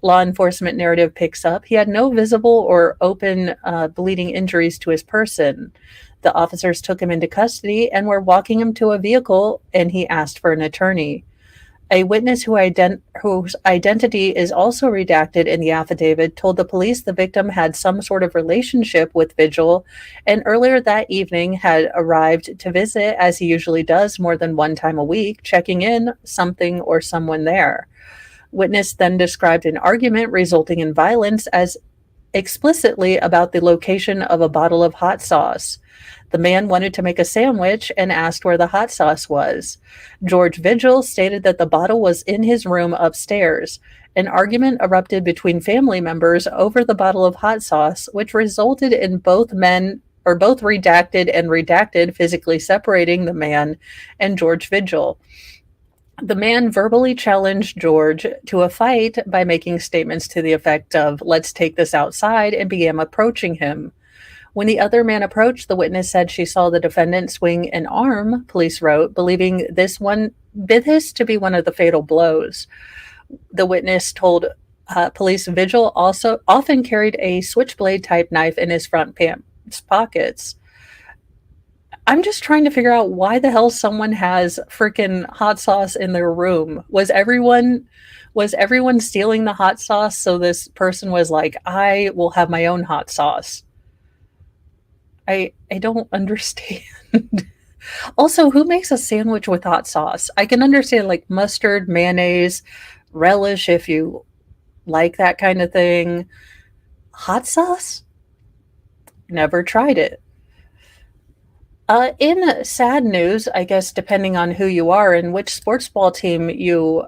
law enforcement narrative picks up, he had no visible or open bleeding injuries to his person. The officers took him into custody and were walking him to a vehicle, and he asked for an attorney. A witness whose identity is also redacted in the affidavit told the police the victim had some sort of relationship with Vigil and earlier that evening had arrived to visit, as he usually does more than one time a week, checking in something or someone there. Witness then described an argument resulting in violence as explicitly about the location of a bottle of hot sauce. The man wanted to make a sandwich and asked where the hot sauce was. George Vigil stated that the bottle was in his room upstairs. An argument erupted between family members over the bottle of hot sauce, which resulted in both redacted and redacted physically separating the man and George Vigil. The man verbally challenged George to a fight by making statements to the effect of, "Let's take this outside," and began approaching him. When the other man approached, the witness said she saw the defendant swing an arm, police wrote, believing this to be one of the fatal blows. The witness told police Vigil also often carried a switchblade type knife in his front pants pockets. I'm just trying to figure out why the hell someone has freaking hot sauce in their room. Was everyone stealing the hot sauce? So this person was like, I will have my own hot sauce. I don't understand. Also, who makes a sandwich with hot sauce? I can understand like mustard, mayonnaise, relish if you like that kind of thing. Hot sauce? Never tried it. In sad news, I guess, depending on who you are and which sports ball team you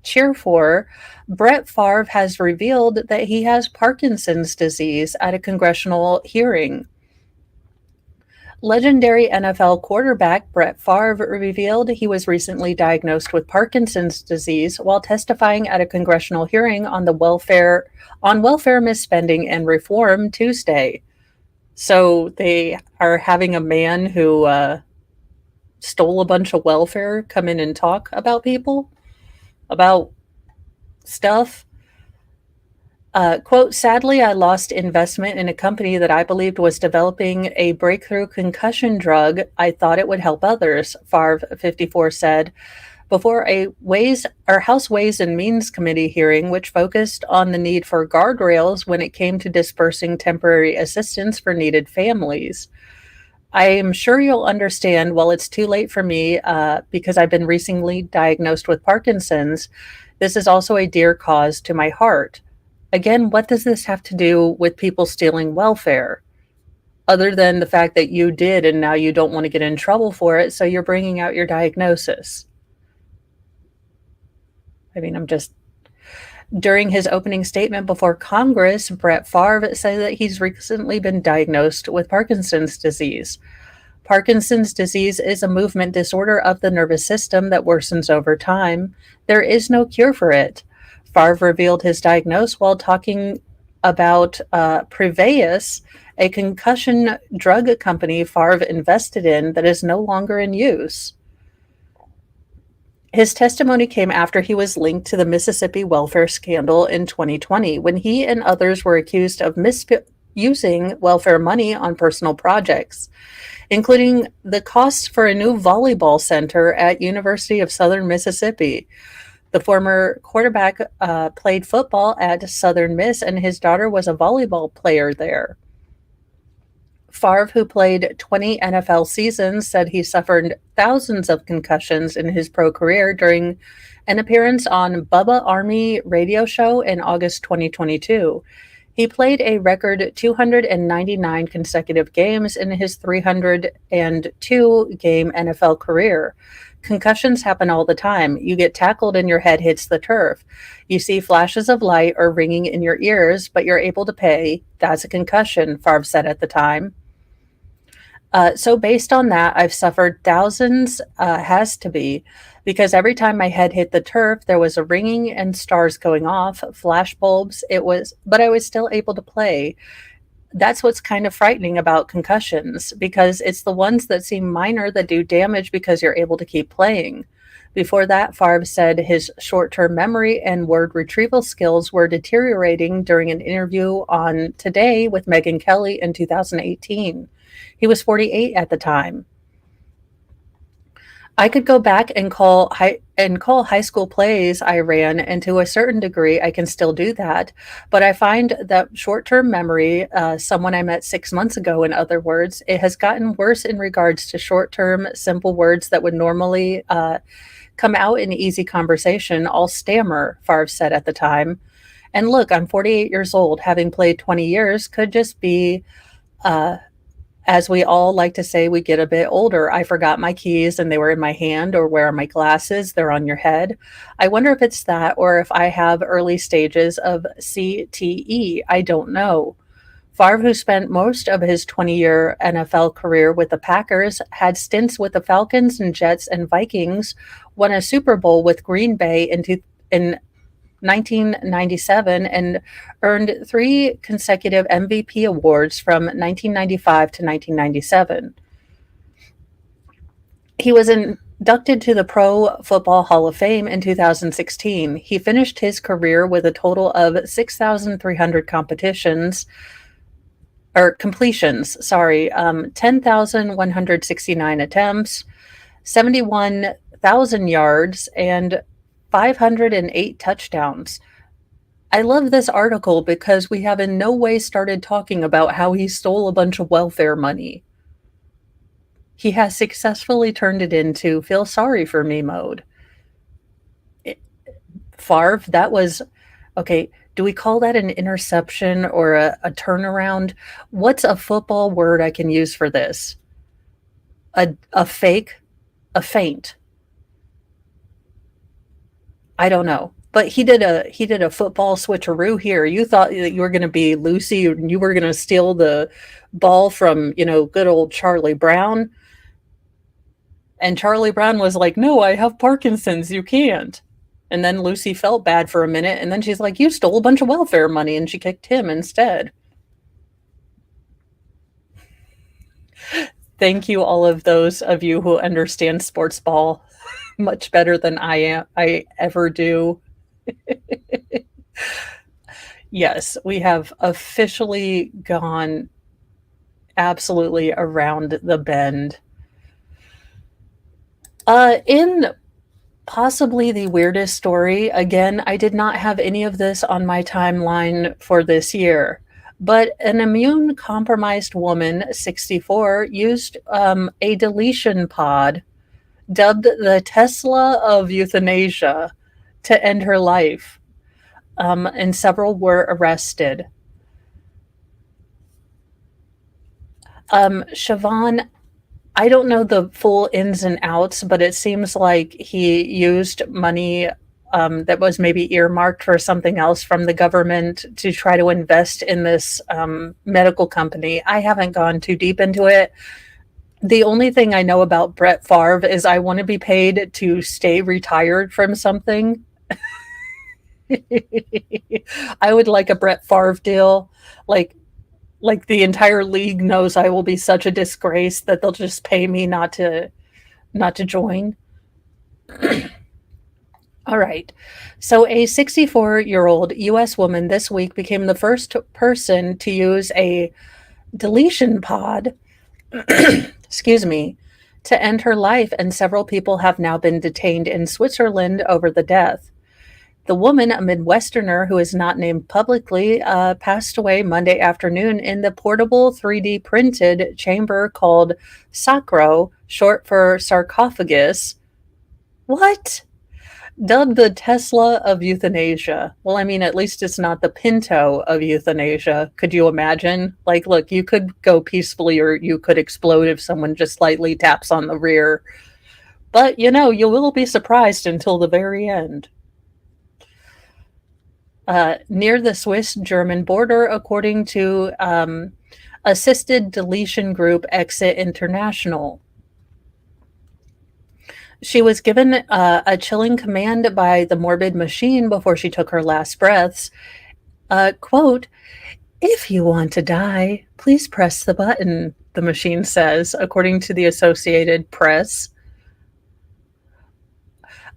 cheer for, Brett Favre has revealed that he has Parkinson's disease at a congressional hearing. Legendary NFL quarterback Brett Favre revealed he was recently diagnosed with Parkinson's disease while testifying at a congressional hearing on welfare misspending and reform Tuesday. So they are having a man who stole a bunch of welfare come in and talk about people, about stuff. Quote, sadly, I lost investment in a company that I believed was developing a breakthrough concussion drug. I thought it would help others, Favre, 54, said before a House Ways and Means Committee hearing, which focused on the need for guardrails when it came to dispersing temporary assistance for needed families. I am sure you'll understand, while it's too late for me because I've been recently diagnosed with Parkinson's, this is also a dear cause to my heart. Again, what does this have to do with people stealing welfare? Other than the fact that you did and now you don't want to get in trouble for it, so you're bringing out your diagnosis. I mean, During his opening statement before Congress, Brett Favre said that he's recently been diagnosed with Parkinson's disease. Parkinson's disease is a movement disorder of the nervous system that worsens over time. There is no cure for it. Favre revealed his diagnosis while talking about Preveus, a concussion drug company Favre invested in that is no longer in use. His testimony came after he was linked to the Mississippi welfare scandal in 2020, when he and others were accused of misusing welfare money on personal projects, including the costs for a new volleyball center at University of Southern Mississippi. The former quarterback played football at Southern Miss, and his daughter was a volleyball player there. Favre, who played 20 NFL seasons, said he suffered thousands of concussions in his pro career during an appearance on Bubba Army radio show in August 2022. He played a record 299 consecutive games in his 302-game NFL career. Concussions happen all the time. You get tackled and your head hits the turf. You see flashes of light or ringing in your ears, but you're able to pay. That's a concussion, Favre said at the time. So based on that, I've suffered thousands, has to be, because every time my head hit the turf, there was a ringing and stars going off, flash bulbs. But I was still able to play. That's what's kind of frightening about concussions, because it's the ones that seem minor that do damage because you're able to keep playing. Before that, Favre said his short-term memory and word retrieval skills were deteriorating during an interview on Today with Megyn Kelly in 2018. He was 48 at the time. I could go back and call high school plays I ran, and to a certain degree, I can still do that. But I find that short-term memory, someone I met 6 months ago, in other words, it has gotten worse in regards to short-term, simple words that would normally come out in easy conversation. I'll stammer, Favre said at the time. And look, I'm 48 years old. Having played 20 years could just be as we all like to say, we get a bit older. I forgot my keys and they were in my hand, or where are my glasses? They're on your head. I wonder if it's that, or if I have early stages of CTE. I don't know. Favre, who spent most of his 20-year NFL career with the Packers, had stints with the Falcons and Jets and Vikings, won a Super Bowl with Green Bay in 1997, and earned 3 consecutive MVP awards from 1995 to 1997. He was inducted to the Pro Football Hall of Fame in 2016. He finished his career with a total of 6,300 completions, 10,169 attempts, 71,000 yards, and 508 touchdowns. I love this article because we have in no way started talking about how he stole a bunch of welfare money. He has successfully turned it into feel sorry for me mode. Favre, that was, okay, do we call that an interception or a turnaround? What's a football word I can use for this? A fake? A feint? I don't know. But he did a football switcheroo here. You thought that you were going to be Lucy and you were going to steal the ball from, good old Charlie Brown. And Charlie Brown was like, "No, I have Parkinson's. You can't." And then Lucy felt bad for a minute. And then she's like, "You stole a bunch of welfare money." And she kicked him instead. Thank you, all of those of you who understand sports ball much better than I ever do. Yes, we have officially gone absolutely around the bend. In possibly the weirdest story, again, I did not have any of this on my timeline for this year, but an immune-compromised woman, 64, used a deletion pod dubbed the Tesla of euthanasia to end her life, and several were arrested. Siobhan, I don't know the full ins and outs, but it seems like he used money that was maybe earmarked for something else from the government to try to invest in this medical company. I haven't gone too deep into it. The only thing I know about Brett Favre is I want to be paid to stay retired from something. I would like a Brett Favre deal. Like the entire league knows I will be such a disgrace that they'll just pay me not to join. All right. So a 64-year-old U.S. woman this week became the first person to use a deletion pod excuse me, to end her life, and several people have now been detained in Switzerland over the death. The woman, a Midwesterner who is not named publicly, passed away Monday afternoon in the portable 3D printed chamber called Sacro, short for sarcophagus. What? Dubbed the Tesla of euthanasia. Well, I mean, at least it's not the Pinto of euthanasia. Could you imagine? Like, look, you could go peacefully or you could explode if someone just slightly taps on the rear. But, you will be surprised until the very end. Near the Swiss-German border, according to assisted deletion group Exit International. She was given a chilling command by the morbid machine before she took her last breaths. Quote, "If you want to die, please press the button," the machine says, according to the Associated Press.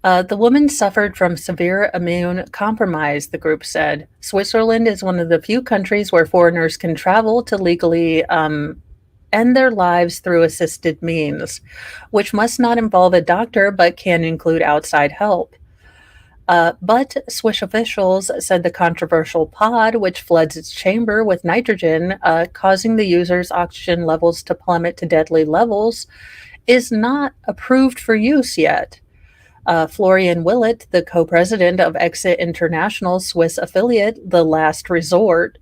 The woman suffered from severe immune compromise, the group said. Switzerland is one of the few countries where foreigners can travel to legally end their lives through assisted means, which must not involve a doctor but can include outside help. But Swiss officials said the controversial pod, which floods its chamber with nitrogen, causing the user's oxygen levels to plummet to deadly levels, is not approved for use yet. Florian Willett, the co-president of Exit International's Swiss affiliate, The Last Resort.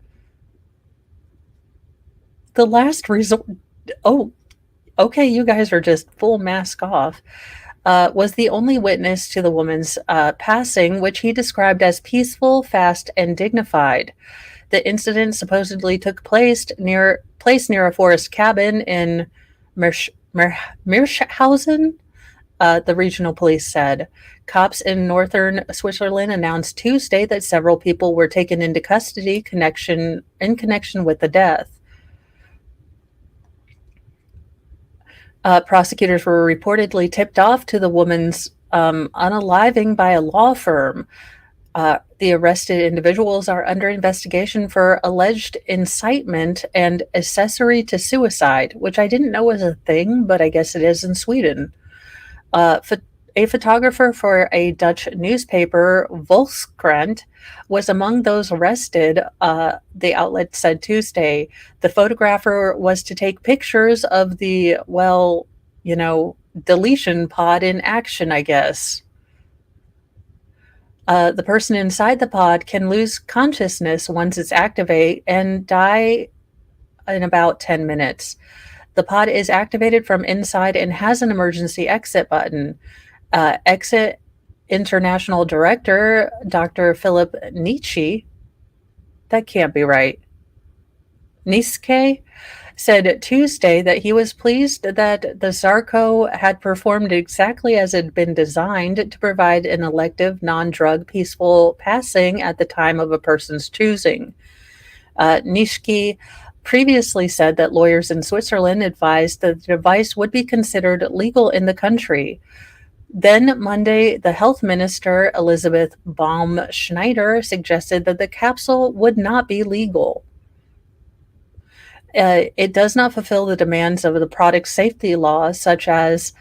The Last Resort. Oh, okay, you guys are just full mask off. Was the only witness to the woman's passing, which he described as peaceful, fast, and dignified. The incident supposedly took place near a forest cabin in Meershausen, the regional police said. Cops in northern Switzerland announced Tuesday that several people were taken into custody in connection with the death. Prosecutors were reportedly tipped off to the woman's unaliving by a law firm. The arrested individuals are under investigation for alleged incitement and accessory to suicide, which I didn't know was a thing, but I guess it is in Sweden. A photographer for a Dutch newspaper, Volkskrant, was among those arrested, the outlet said Tuesday. The photographer was to take pictures of the, deletion pod in action, I guess. The person inside the pod can lose consciousness once it's activated and die in about 10 minutes. The pod is activated from inside and has an emergency exit button. Exit International Director Dr. Philip Nietzsche, that can't be right, Niske, said Tuesday that he was pleased that the Zarco had performed exactly as it had been designed to provide an elective, non-drug, peaceful passing at the time of a person's choosing. Niske previously said that lawyers in Switzerland advised that the device would be considered legal in the country. Then Monday, the health minister, Elizabeth Baum-Schneider, suggested that the capsule would not be legal. It does not fulfill the demands of the product safety laws, such as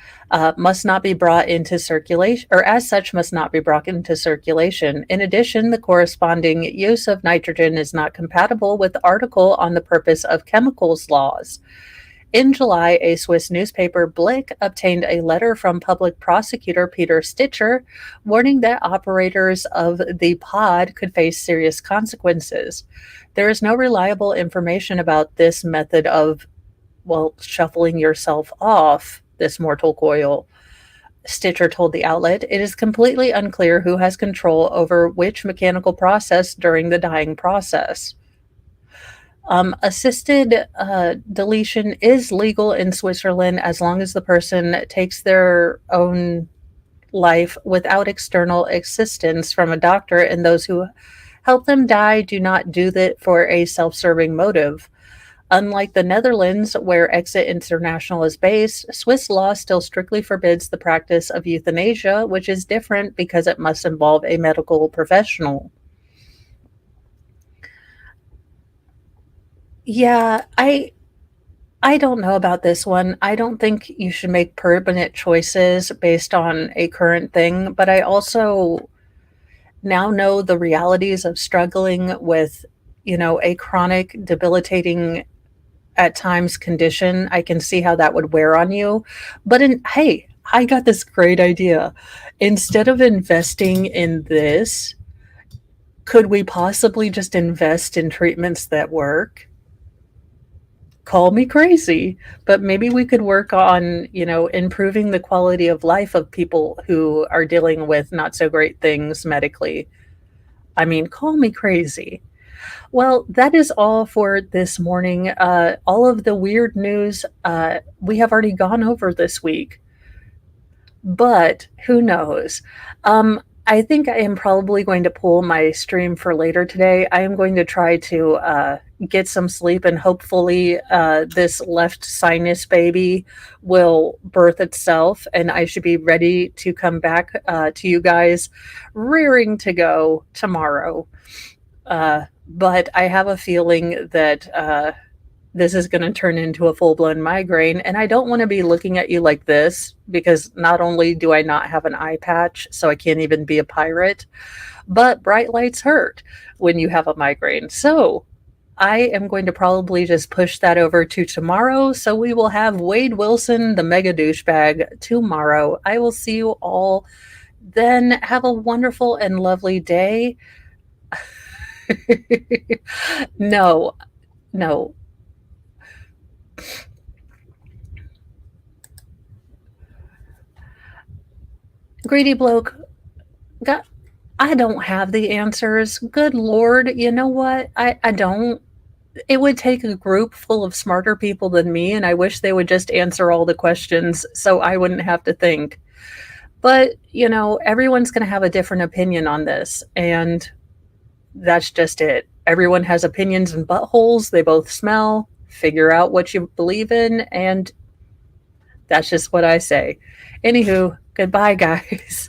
must not be brought into circulation, or as such must not be brought into circulation. In addition, the corresponding use of nitrogen is not compatible with the article on the purpose of chemicals laws. In July, a Swiss newspaper, Blick, obtained a letter from public prosecutor Peter Stitcher warning that operators of the pod could face serious consequences. There is no reliable information about this method of, shuffling yourself off this mortal coil. Stitcher told the outlet, it is completely unclear who has control over which mechanical process during the dying process. Assisted deletion is legal in Switzerland as long as the person takes their own life without external assistance from a doctor, and those who help them die do not do that for a self-serving motive. Unlike the Netherlands, where Exit International is based, Swiss law still strictly forbids the practice of euthanasia, which is different because it must involve a medical professional. Yeah, I don't know about this one. I don't think you should make permanent choices based on a current thing, but I also now know the realities of struggling with, a chronic, debilitating, at times condition. I can see how that would wear on you. But hey, I got this great idea. Instead of investing in this, could we possibly just invest in treatments that work? Call me crazy, but maybe we could work on, improving the quality of life of people who are dealing with not so great things medically. I mean, call me crazy. Well, that is all for this morning. All of the weird news we have already gone over this week, but who knows? I think I am probably going to pull my stream for later today. I am going to try to get some sleep, and hopefully this left sinus baby will birth itself, and I should be ready to come back to you guys rearing to go tomorrow. But I have a feeling that this is going to turn into a full-blown migraine, and I don't want to be looking at you like this, because not only do I not have an eye patch, so I can't even be a pirate, but bright lights hurt when you have a migraine. So I am going to probably just push that over to tomorrow, so we will have Wade Wilson, the mega douchebag, tomorrow. I will see you all then. Have a wonderful and lovely day. No, no. Greedy bloke, God, I don't have the answers. Good Lord, you know what? I don't. It would take a group full of smarter people than me, and I wish they would just answer all the questions so I wouldn't have to think. But, you know, everyone's going to have a different opinion on this, and that's just it. Everyone has opinions and buttholes. They both smell. Figure out what you believe in, and that's just what I say. Anywho, goodbye, guys.